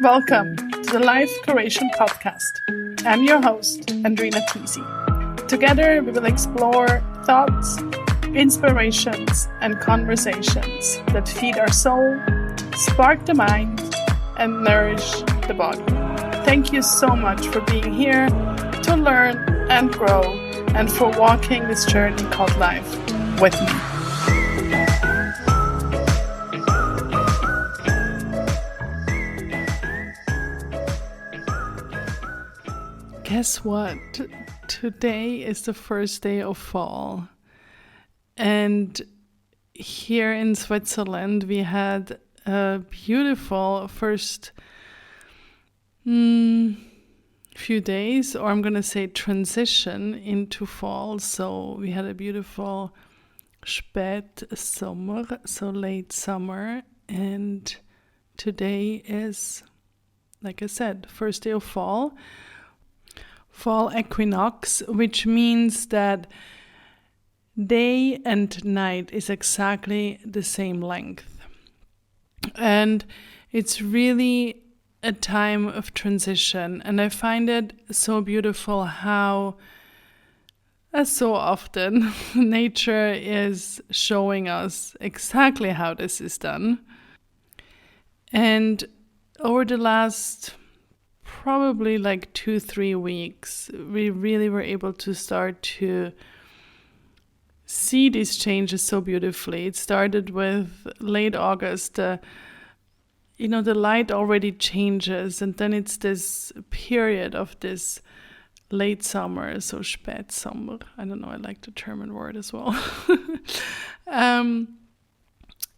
Welcome to the Life Curation Podcast. I'm your host, Andrina Tisi. Together, we will explore thoughts, inspirations, and conversations that feed our soul, spark the mind, and nourish the body. Thank you so much for being here to learn and grow, and for walking this journey called life with me. Guess what? Today is the first day of fall. And here in Switzerland, we had a beautiful first few days, or I'm going to say transition into fall. So we had a beautiful Spätsommer, so late summer. And today is, like I said, first day of fall equinox, which means that day and night is exactly the same length. And it's really a time of transition. And I find it so beautiful how, as so often, nature is showing us exactly how this is done. And over the last probably like 2-3 weeks, we really were able to start to see these changes so beautifully. It started with late August. The light already changes, and then it's this period of this late summer, so Spätsommer. I don't know, I like the German word as well.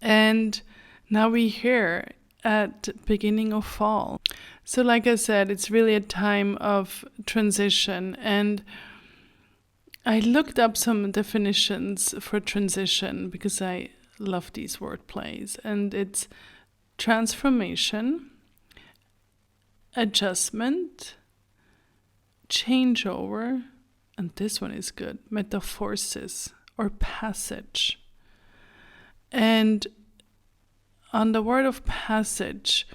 And now we're here at beginning of fall. So like I said, it's really a time of transition, and I looked up some definitions for transition because I love these word plays, and it's transformation, adjustment, changeover, and this one is good, metamorphosis or passage. And on the word of passage,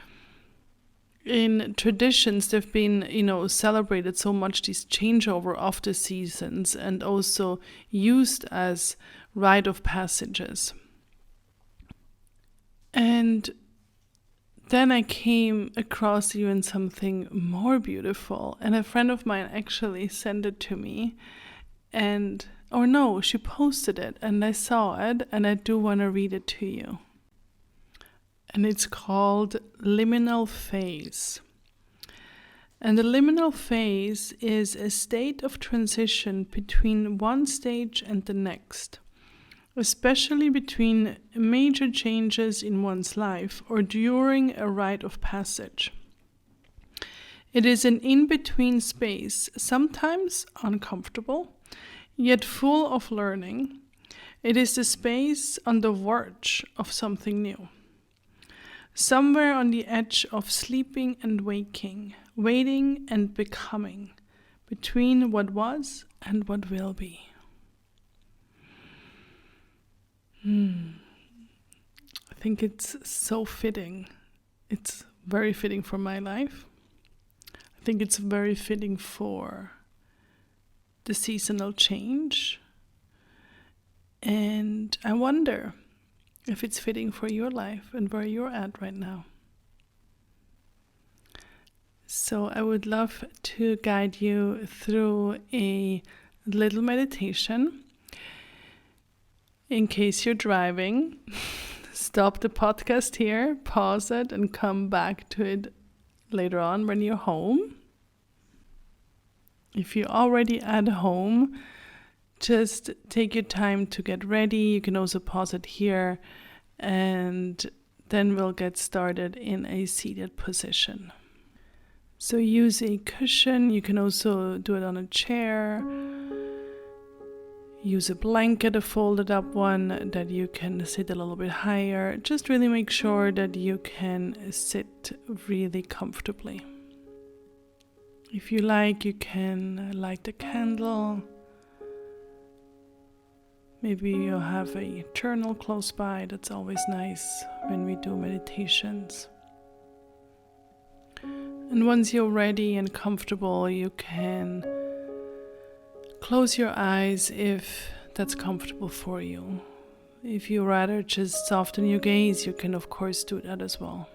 in traditions, they've been, celebrated so much, these changeover of the seasons, and also used as rite of passages. And then I came across even something more beautiful, and a friend of mine actually sent it to me, she posted it, and I saw it, and I do want to read it to you. And it's called liminal phase. And the liminal phase is a state of transition between one stage and the next, especially between major changes in one's life or during a rite of passage. It is an in-between space, sometimes uncomfortable, yet full of learning. It is the space on the verge of something new. Somewhere on the edge of sleeping and waking, waiting and becoming, between what was and what will be. I think it's so fitting. It's very fitting for my life. I think it's very fitting for the seasonal change. And I wonder if it's fitting for your life and where you're at right now. So I would love to guide you through a little meditation. In case you're driving, stop the podcast here, pause it, and come back to it later on when you're home. If you're already at home, just take your time to get ready. You can also pause it here, and then we'll get started in a seated position. So use a cushion. You can also do it on a chair. Use a blanket, a folded up one that you can sit a little bit higher. Just really make sure that you can sit really comfortably. If you like, you can light a candle. Maybe you have a journal close by. That's always nice when we do meditations. And once you're ready and comfortable, you can close your eyes if that's comfortable for you. If you rather just soften your gaze, you can of course do that as well.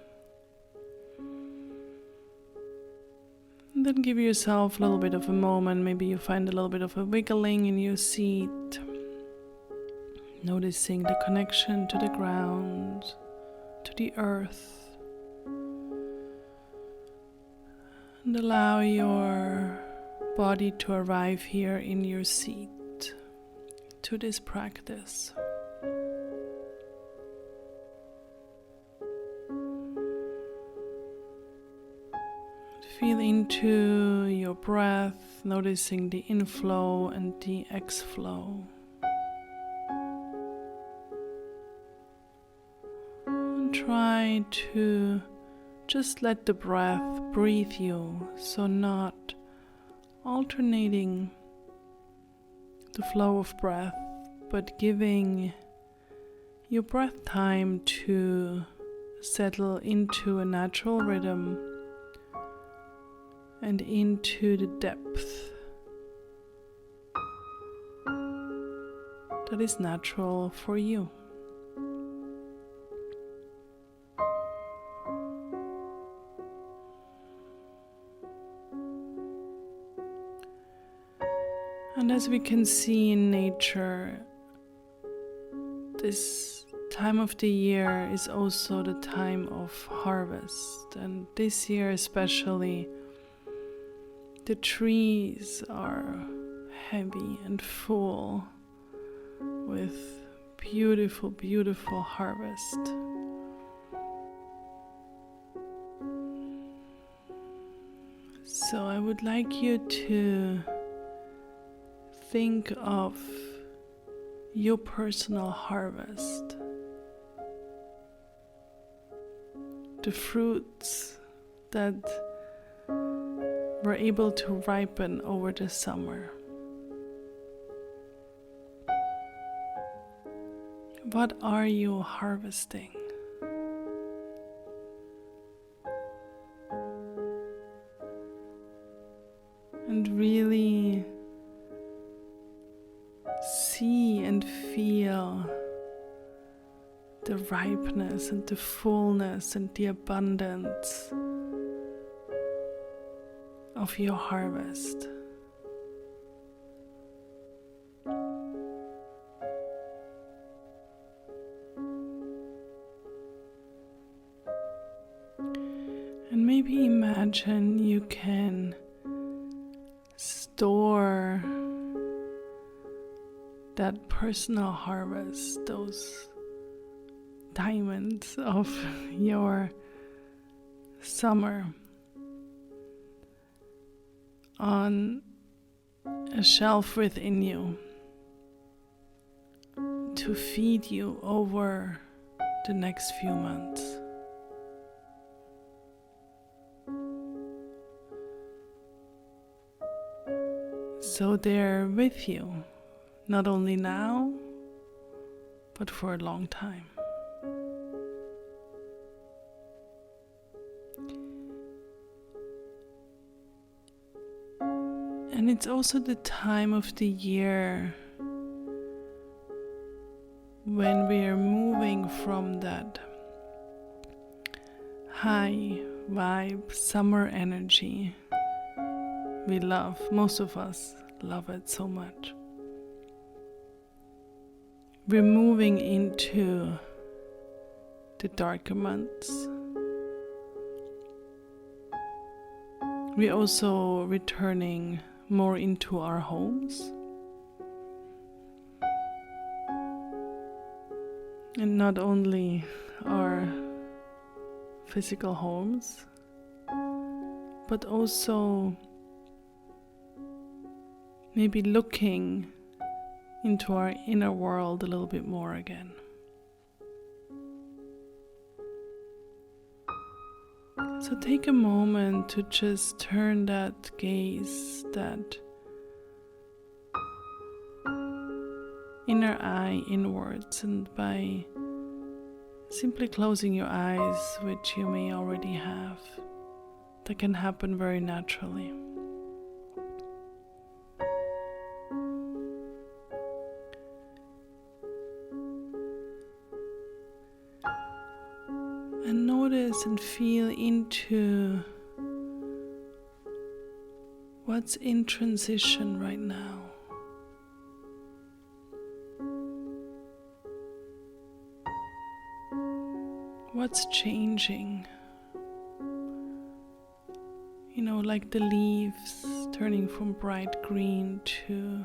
And then give yourself a little bit of a moment. Maybe you find a little bit of a wiggling in your seat. Noticing the connection to the ground, to the earth. And allow your body to arrive here in your seat to this practice. Feel into your breath, noticing the inflow and the exflow. And try to just let the breath breathe you, so not alternating the flow of breath, but giving your breath time to settle into a natural rhythm and into the depth that is natural for you. And as we can see in nature, this time of the year is also the time of harvest. And this year especially, the trees are heavy and full with beautiful, beautiful harvest. So I would like you to think of your personal harvest, the fruits that were able to ripen over the summer. What are you harvesting? And really see and feel the ripeness and the fullness and the abundance of your harvest. And maybe imagine you can store that personal harvest, those diamonds of your summer, on a shelf within you to feed you over the next few months. So they're with you, not only now, but for a long time. And it's also the time of the year when we are moving from that high vibe summer energy we love. Most of us love it so much. We're moving into the darker months. We're also returning more into our homes. And not only our physical homes, but also maybe looking into our inner world a little bit more again. So take a moment to just turn that gaze, that inner eye inwards, and by simply closing your eyes, which you may already have, that can happen very naturally. And notice and feel into what's in transition right now. What's changing? You know, like the leaves turning from bright green to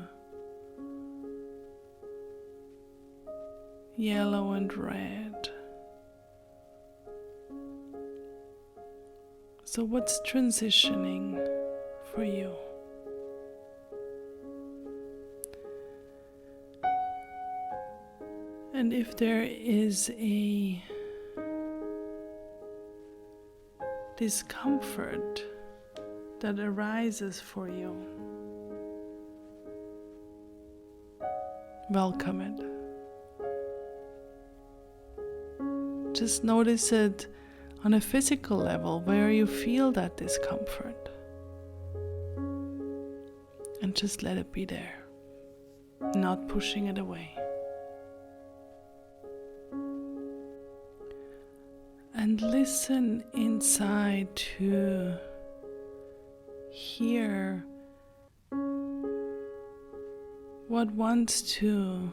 yellow and red. So what's transitioning for you? And if there is a discomfort that arises for you, welcome it. Just notice it on a physical level where you feel that discomfort, and just let it be there, not pushing it away. And listen inside to hear what wants to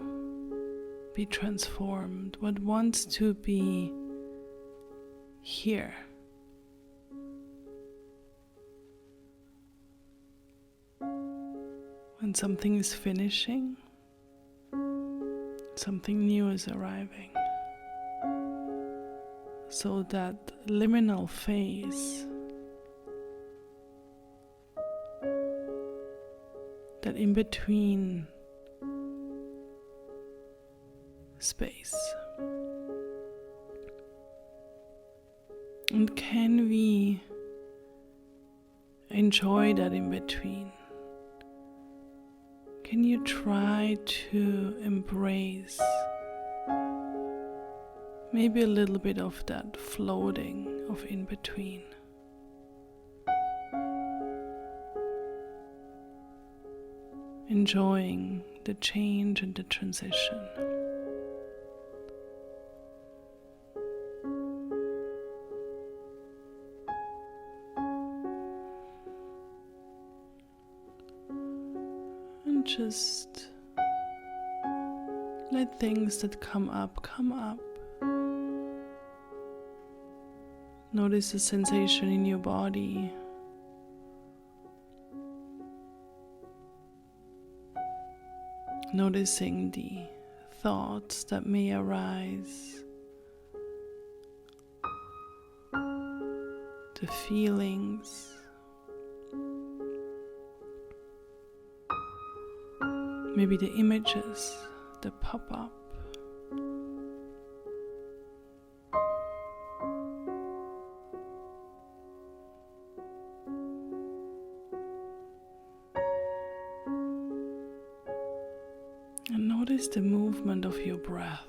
be transformed, what wants to be here. When something is finishing, something new is arriving. So that liminal phase, that in-between space. And can we enjoy that in-between? Can you try to embrace maybe a little bit of that floating of in-between? Enjoying the change and the transition. And just let things that come up, come up. Notice the sensation in your body. Noticing the thoughts that may arise, the feelings, maybe the images that pop up. And notice the movement of your breath,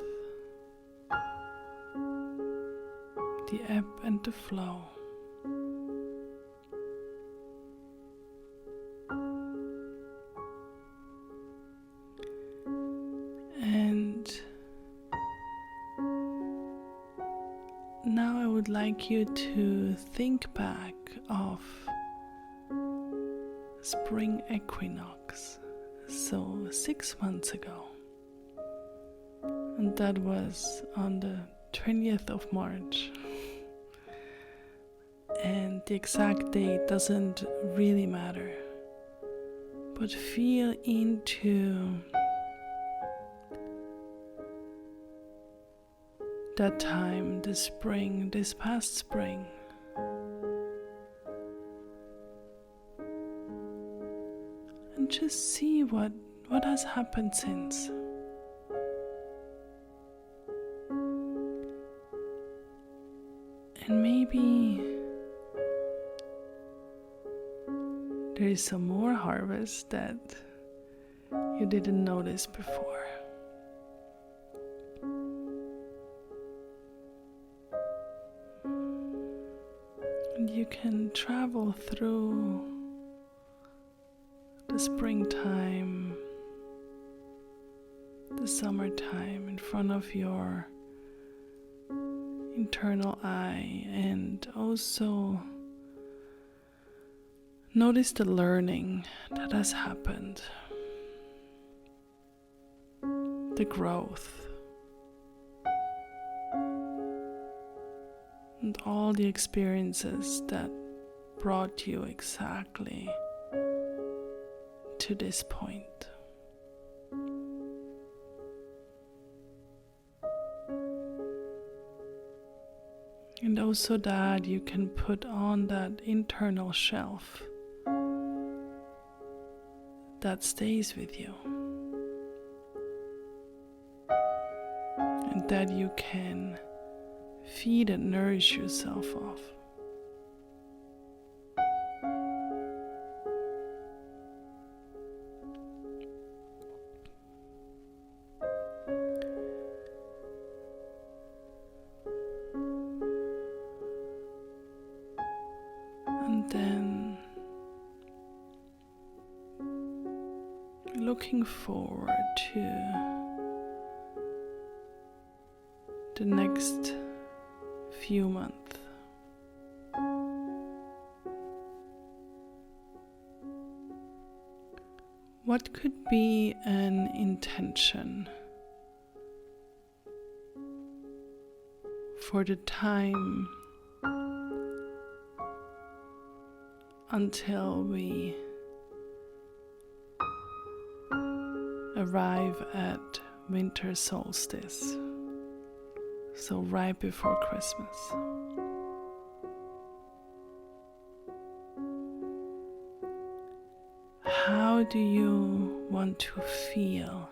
the ebb and the flow. And now I would like you to think back of spring equinox. So 6 months ago, and that was on the 20th of March, and the exact date doesn't really matter, but feel into that time, the spring, this past spring. And just see what has happened since. And maybe there is some more harvest that you didn't notice before. And you can travel through the springtime, the summertime in front of your internal eye, and also notice the learning that has happened, the growth, and all the experiences that brought you exactly to this point. And also that you can put on that internal shelf that stays with you, and that you can feed and nourish yourself of. And then looking forward to the next few months. What could be an intention for the time until we arrive at winter solstice, so right before Christmas? How do you want to feel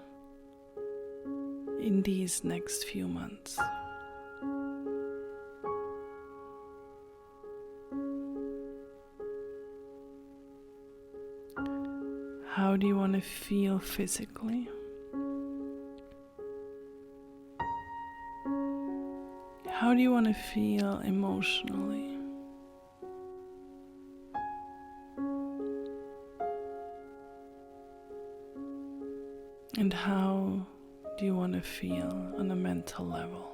in these next few months? How do you want to feel physically? How do you want to feel emotionally? And how do you want to feel on a mental level?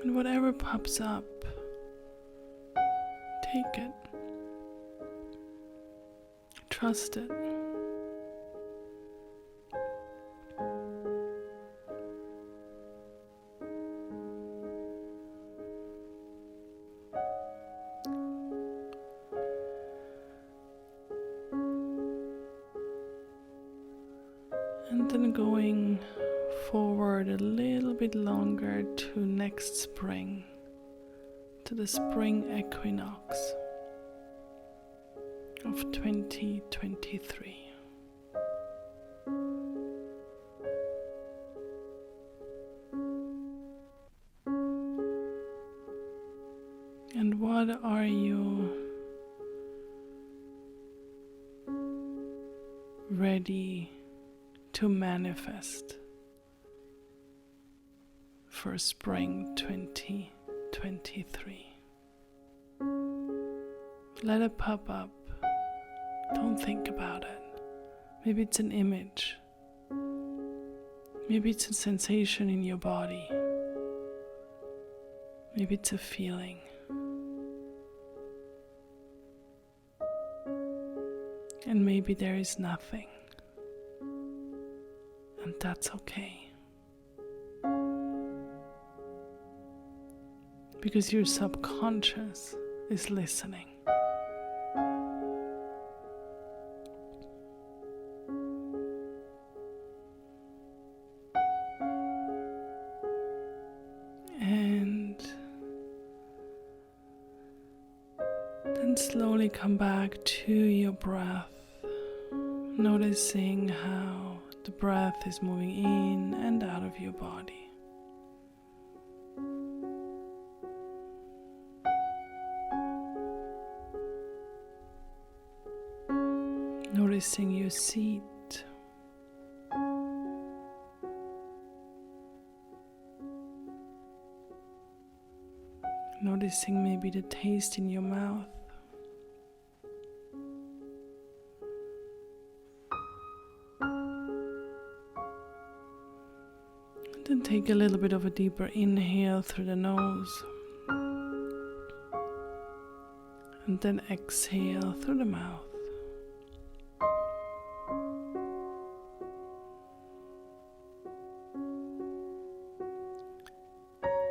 And whatever pops up, take it. Trust it. And then going forward a little bit longer to next spring, to the spring equinox of 2023. And what are you ready to manifest for spring 2023? Let it pop up. Don't think about it. Maybe it's an image. Maybe it's a sensation in your body. Maybe it's a feeling. And maybe there is nothing. And that's okay. Because your subconscious is listening. And then slowly come back to your breath, noticing how the breath is moving in and out of your body. Noticing your seat, Noticing maybe the taste in your mouth. And then take a little bit of a deeper inhale through the nose. And then exhale through the mouth.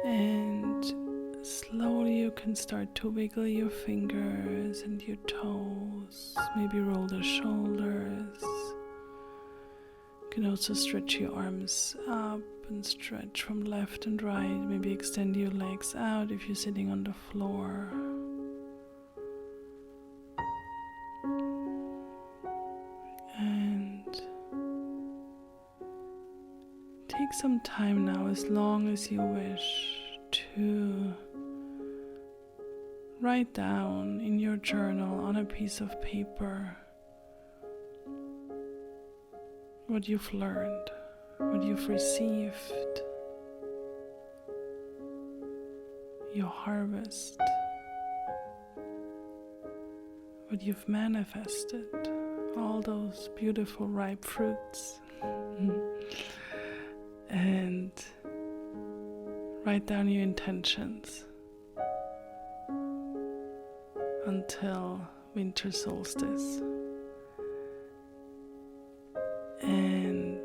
And slowly you can start to wiggle your fingers and your toes. Maybe roll the shoulders. You can also stretch your arms up and stretch from left and right. Maybe extend your legs out if you're sitting on the floor. And take some time now, as long as you wish, to write down in your journal on a piece of paper what you've learned, what you've received, your harvest, what you've manifested, all those beautiful ripe fruits. And write down your intentions until winter solstice. And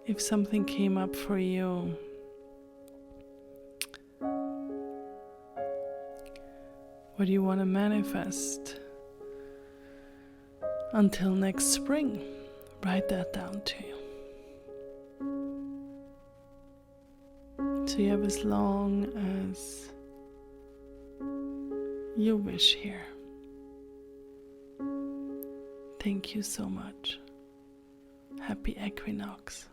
if something came up for you, what do you want to manifest until next spring? Write that down too. So you have as long as you wish here. Thank you so much. Happy Equinox.